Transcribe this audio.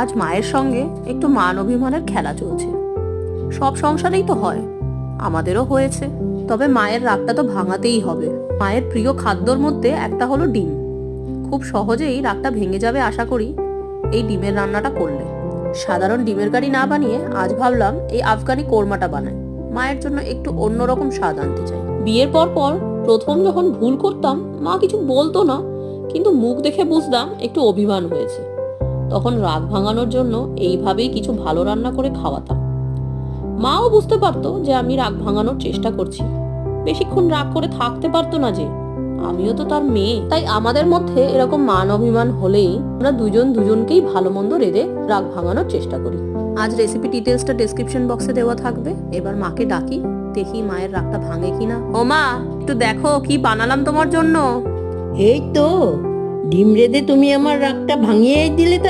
আজ মায়ের সঙ্গে একটু মান অভিমানের খেলা চলছে। সব সংসারেই তো হয়, আমাদেরও হয়েছে। তবে মায়ের রাগটা তো ভাঙাতেই হবে। মায়ের প্রিয় খাদ্যর মধ্যে একটা হলো ডিম। খুব সহজেই রাগটা ভেঙে যাবে আশা করি এই ডিমের রান্নাটা করলে। সাধারণ ডিমের কারি না বানিয়ে আজ ভাবলাম এই আফগানি কোরমাটা বানাই। মায়ের জন্য একটু অন্যরকম স্বাদ আনতে চাই। বিয়ের পর প্রথম যখন ভুল করতাম মা কিছু বলতো না, কিন্তু মুখ দেখে বুঝতাম একটু অভিমান হয়েছে। তখন রাগ ভাঙানোর জন্য এইভাবেই কিছু ভালো রান্না করে খাওয়াতাম। মাও বুঝতে পারতো যে আমি রাগ ভাঙানোর চেষ্টা করছি। বেশিক্ষণ রাগ করে থাকতে পারতো না যে, আমিও তো তার মেয়ে। তাই আমাদের মধ্যে এরকম মান অভিমান হলেই আমরা দুজনকেই ভালো মন্দ রেঁধে রাগ ভাঙানোর চেষ্টা করি। আজ রেসিপি ডিটেলসটা ডেসক্রিপশন বক্সে দেওয়া থাকবে। এবার মাকে ডাকি, দেখি মায়ের রাগটা ভাঙে কিনা। ও মা, একটু দেখো কি বানালাম তোমার জন্য। এই তো ডিম রেঁধে তুমি আমার রাগটা ভাঙিয়ে দিলে তো।